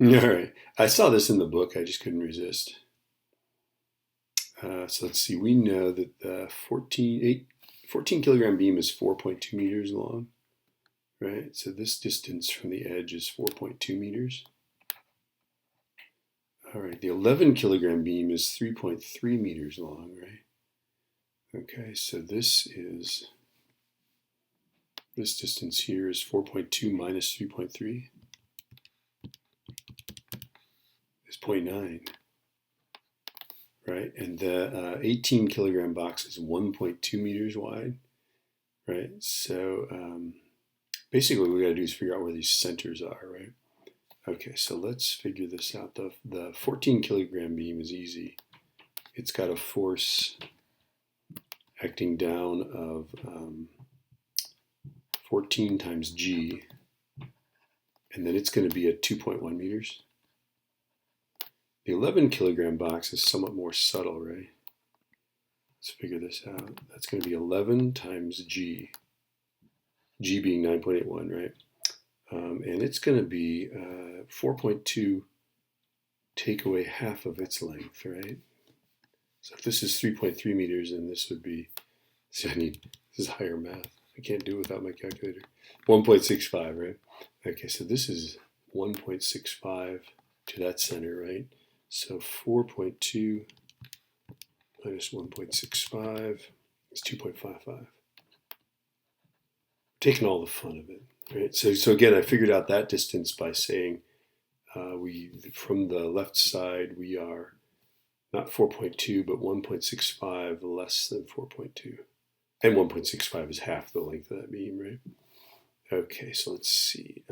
All right. I saw this in the book. I just couldn't resist. So let's see. We know that the 14 kilogram beam is 4.2 meters long, right? So this distance from the edge is 4.2 meters. All right. The 11 kilogram beam is 3.3 meters long, right? Okay. So this distance here is 4.2 minus 3.3 is 0.9. Right, and the 18 kilogram box is 1.2 meters wide, right? So basically what we got to do is figure out where these centers are, right? Okay, so let's figure this out. The 14 kilogram beam is easy. It's got a force acting down of 14 times g, and then it's going to be at 2.1 meters. The 11 kilogram box is somewhat more subtle, right? Let's figure this out. That's going to be 11 times g, g being 9.81, right? And it's going to be 4.2 take away half of its length, right? So if this is 3.3 meters, then this would be, see, this is higher math. I can't do it without my calculator. 1.65, right? Okay, so this is 1.65 to that center, right? So 4.2 minus 1.65 is 2.55. Taking all the fun of it, right? So again, I figured out that distance by saying from the left side we are not 4.2 but 1.65 less than 4.2, and 1.65 is half the length of that beam, right? Okay, so let's see.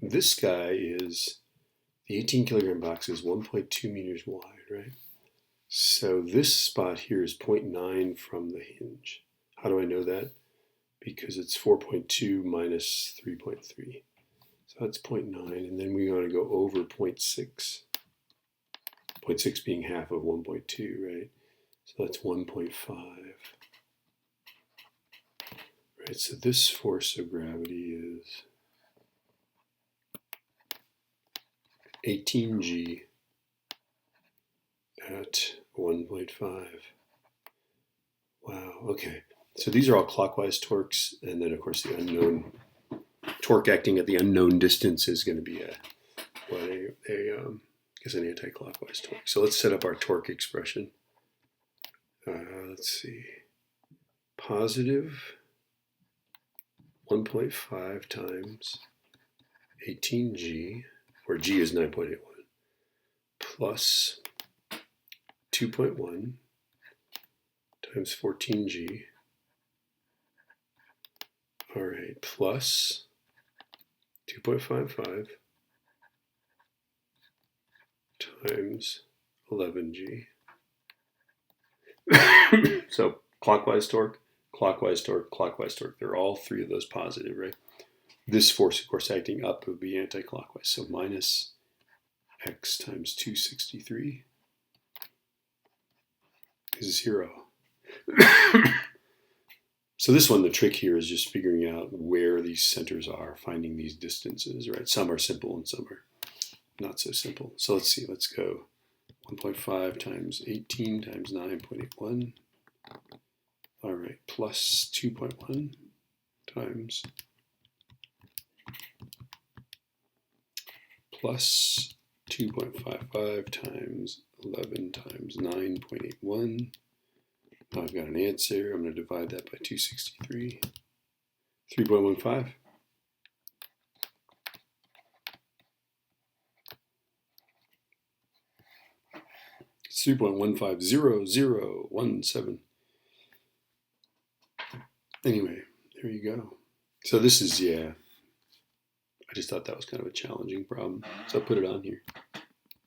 This guy is. The 18 kilogram box is 1.2 meters wide, right? So this spot here is 0.9 from the hinge. How do I know that? Because it's 4.2 minus 3.3. So that's 0.9, and then we want to go over 0.6. 0.6 being half of 1.2, right? So that's 1.5. Right, so this force of gravity is 18g at 1.5. Wow, okay. So these are all clockwise torques, and then of course the unknown torque acting at the unknown distance is going to be an anti-clockwise torque. So let's set up our torque expression. Let's see. Positive 1.5 times 18g, where g is 9.81, plus 2.1 times 14g. All right, plus 2.55 times 11g. So clockwise torque, clockwise torque, clockwise torque. They're all three of those positive, right? This force, of course, acting up would be anti-clockwise. So minus x times 263 is 0. So this one, the trick here is just figuring out where these centers are, finding these distances, right? Some are simple and some are not so simple. So let's see, let's go 1.5 times 18 times 9.81. All right, plus 2.1 times plus 2.55 times 11 times 9.81. Now I've got an answer. I'm going to divide that by 263. 3.15. It's 3.150017. Anyway, there you go. So this is, yeah, I just thought that was kind of a challenging problem. So I put it on here.